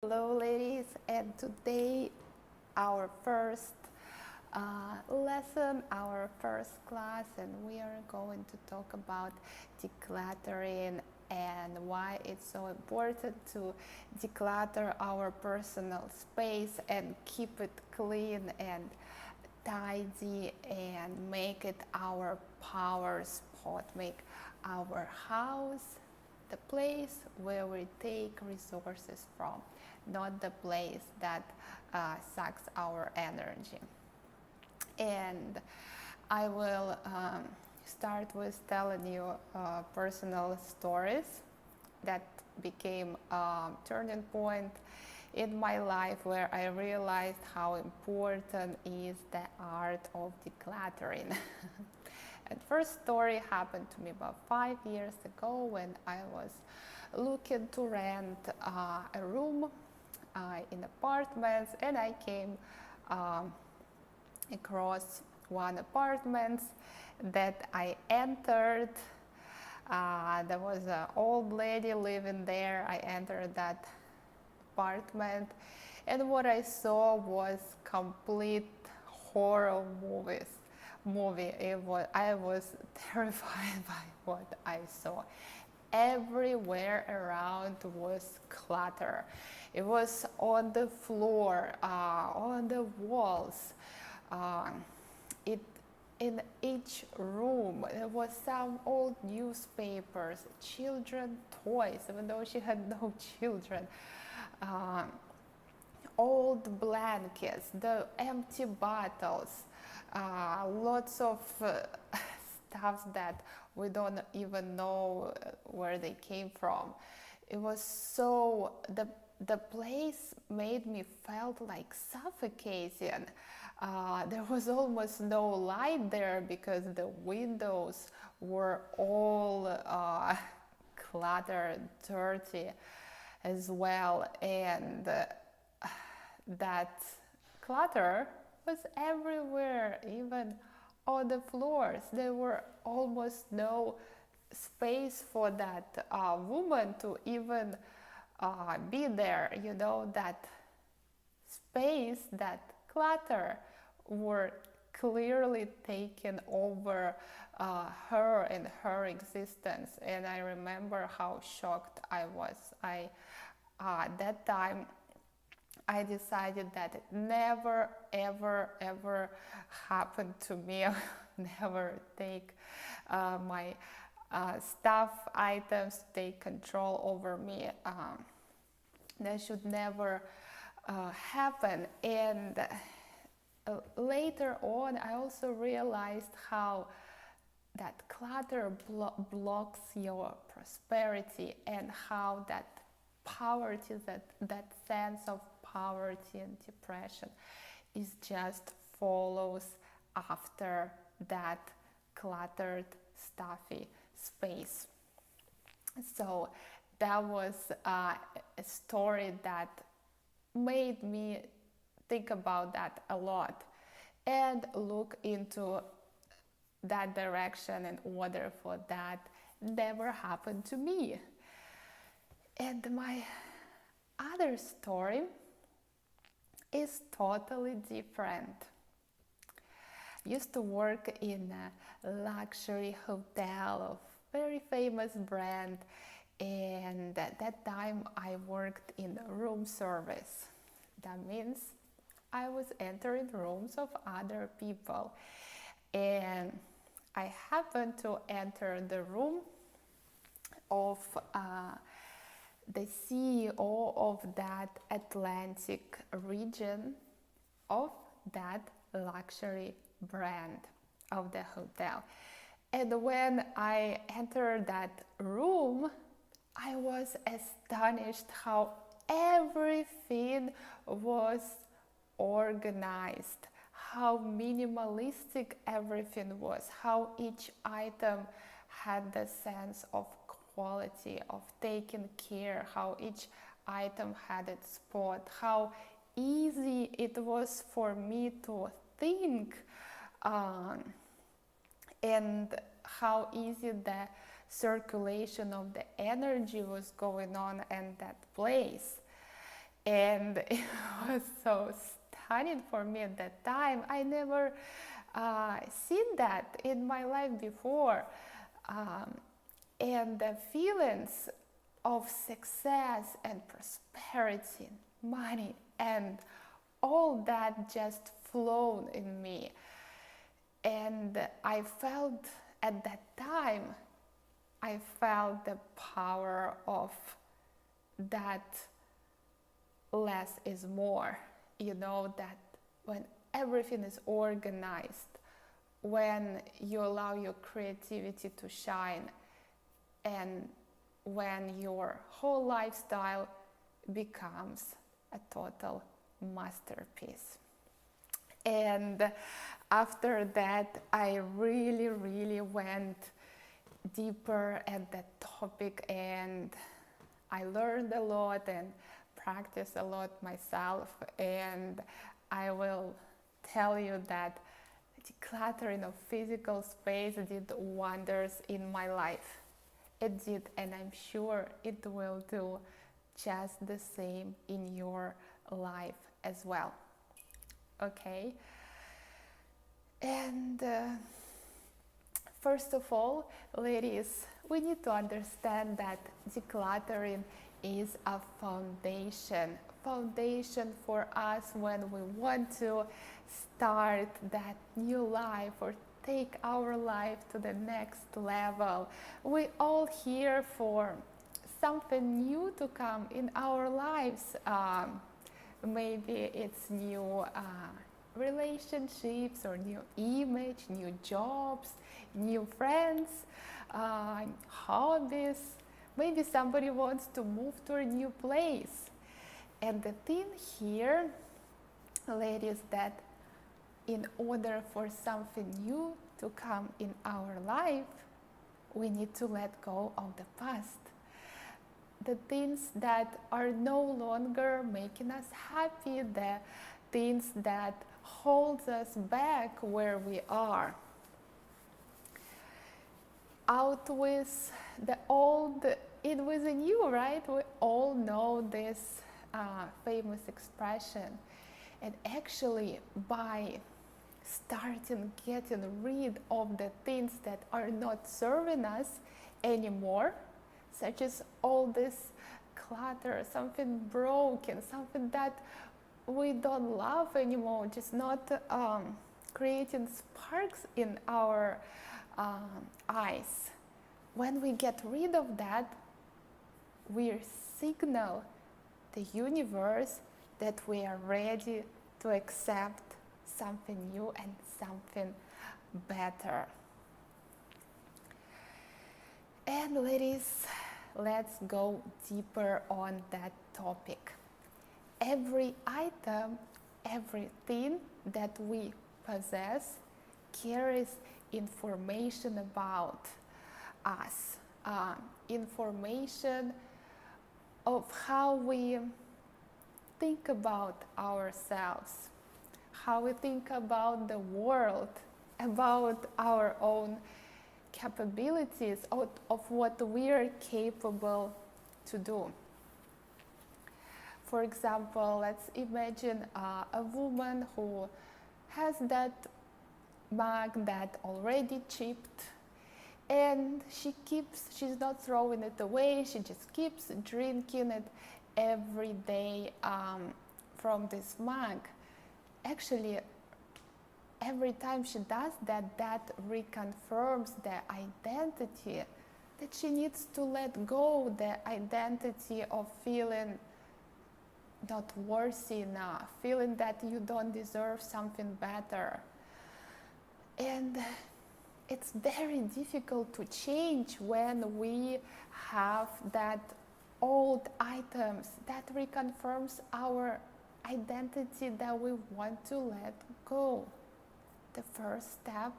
Hello ladies, and today our first lesson, our first class, and we are going to talk about decluttering and why it's so important to declutter our personal space and keep it clean and tidy and make it our power spot, make our house the place where we take resources from, not the place that sucks our energy. And I will start with telling you personal stories that became a turning point in my life, where I realized how important is the art of decluttering. And first story happened to me about 5 years ago when I was looking to rent a room in apartments, and I came across one apartment that I entered. There was an old lady living there. I entered that apartment, and what I saw was complete horror movie. I was terrified by what I saw. Everywhere around was clutter. It was on the floor, on the walls. In each room there was some old newspapers, children toys, even though she had no children. Old blankets, the empty bottles, lots of stuff that we don't even know where they came from. It was so, the place made me felt like suffocating. There was almost no light there because the windows were all cluttered, dirty as well, and that clutter was everywhere, even on the floors. There were almost no space for that woman to even be there. You know, that space, that clutter were clearly taken over her and her existence. And I remember how shocked I was. At that time I decided that it never ever happened to me. Never take my stuff items, take control over me. That should never happen. And later on I also realized how that clutter blocks your prosperity, and how that poverty, that sense of poverty and depression is just follows after that cluttered, stuffy space. So that was a story that made me think about that a lot and look into that direction in order for that never happen to me. And my other story is totally different. I used to work in a luxury hotel of very famous brand, and at that time I worked in room service. That means I was entering rooms of other people, and I happened to enter the room of the CEO of that Atlantic region of that luxury brand of the hotel. And when I entered that room, I was astonished how everything was organized, how minimalistic everything was, how each item had the sense of quality, of taking care, how each item had its spot, how easy it was for me to think, and how easy the circulation of the energy was going on in that place. And it was so stunning for me at that time. I never seen that in my life before. And the feelings of success and prosperity, money, and all that just flowed in me. And I felt at that time, I felt the power of that less is more. You know, that when everything is organized, when you allow your creativity to shine, and when your whole lifestyle becomes a total masterpiece. And after that, I really went deeper at that topic, and I learned a lot and practiced a lot myself. And I will tell you that decluttering of physical space did wonders in my life. It did, and I'm sure it will do just the same in your life as well. Okay? And first of all, ladies, we need to understand that decluttering is a foundation for us when we want to start that new life or take our life to the next level. We all here for something new to come in our lives. Maybe it's new relationships or new image, new jobs, new friends, hobbies. Maybe somebody wants to move to a new place. And the thing here, ladies, that in order for something new to come in our life, we need to let go of the past. The things that are no longer making us happy, the things that hold us back where we are. Out with the old, in with the new, right? We all know this famous expression. And actually, by starting getting rid of the things that are not serving us anymore, such as all this clutter, something broken, something that we don't love anymore, just not creating sparks in our eyes. When we get rid of that, we signal the universe that we are ready to accept something new and something better. And ladies, let's go deeper on that topic. Every item, everything that we possess carries information about us, information of how we think about ourselves, how we think about the world, about our own capabilities, of what we are capable to do. For example, let's imagine a woman who has that mug that already chipped, and she's not throwing it away, she just keeps drinking it every day from this mug. Actually, every time she does that, that reconfirms the identity that she needs to let go, the identity of feeling not worthy enough, feeling that you don't deserve something better. And it's very difficult to change when we have that old items that reconfirms our identity that we want to let go. The first step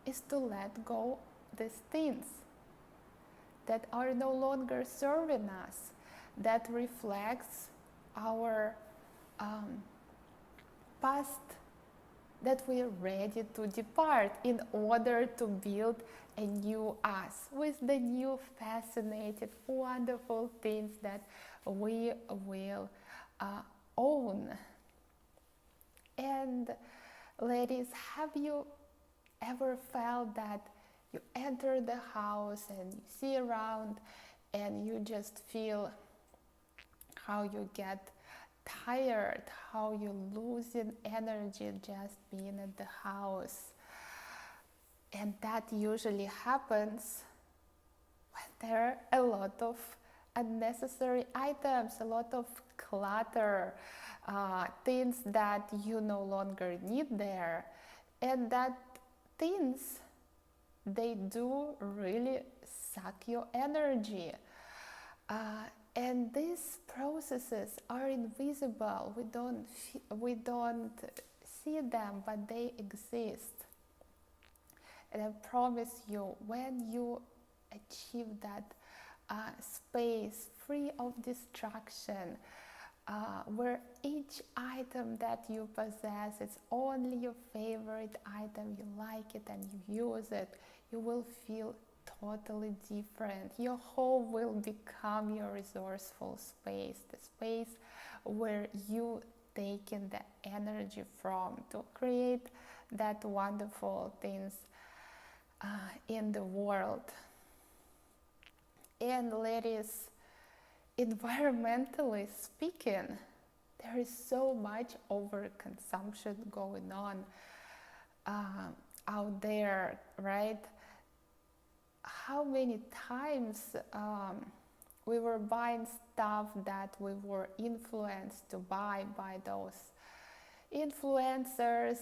is to let go these things that are no longer serving us, that reflects our past, that we are ready to depart in order to build a new us with the new fascinating, wonderful things that we will Ladies, have you ever felt that you enter the house and you see around and you just feel how you get tired, how you losing energy just being at the house? And that usually happens when there are a lot of unnecessary items, a lot of clutter, things that you no longer need there. And that things, they do really suck your energy. And these processes are invisible. We don't see them, but they exist. And I promise you, when you achieve that space free of distraction, where each item that you possess is only your favorite item, you like it and you use it, you will feel totally different. Your home will become your resourceful space, the space where you taking the energy from to create that wonderful things in the world. And ladies, environmentally speaking, there is so much overconsumption going on out there, right? How many times we were buying stuff that we were influenced to buy by those influencers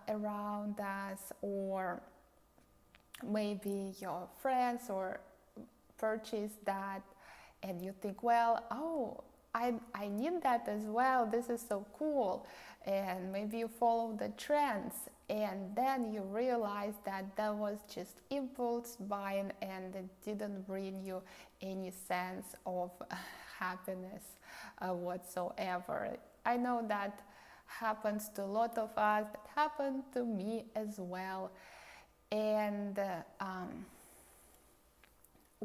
around us, or maybe your friends or purchase that and you think, well, oh, I need that as well, this is so cool, and maybe you follow the trends, and then you realize that that was just impulse buying and it didn't bring you any sense of happiness whatsoever. I know that happens to a lot of us, that happened to me as well. And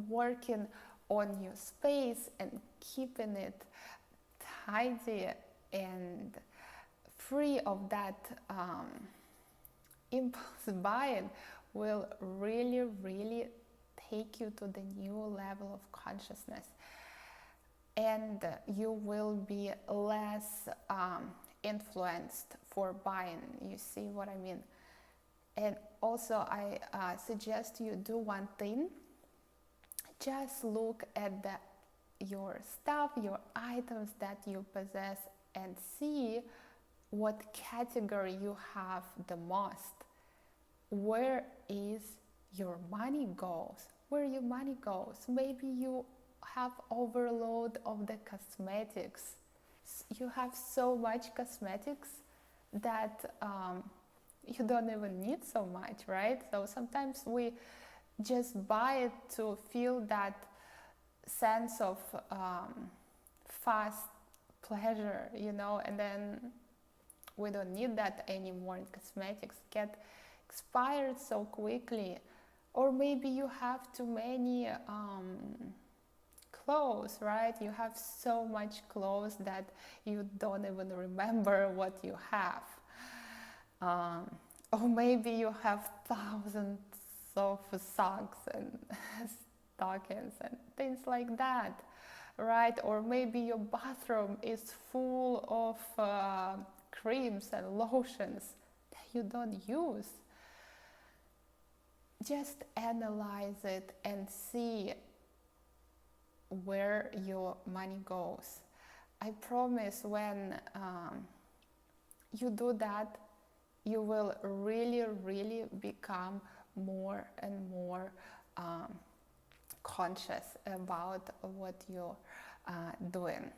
working on your space and keeping it tidy and free of that impulse buying will really, really take you to the new level of consciousness, and you will be less influenced for buying. You see what I mean? And also I suggest you do one thing. Just look at your stuff, your items that you possess, and see what category you have the most. Where is your money goes? Where your money goes? Maybe you have overload of the cosmetics. You have so much cosmetics that you don't even need so much, right? So sometimes we just buy it to feel that sense of fast pleasure, and then we don't need that anymore. Cosmetics get expired so quickly. Or maybe you have too many clothes, right? You have so much clothes that you don't even remember what you have. Or maybe you have thousands of socks and stockings and things like that, right? Or maybe your bathroom is full of creams and lotions that you don't use. Just analyze it and see where your money goes. I promise when you do that, you will really, really become more and more conscious about what you're doing.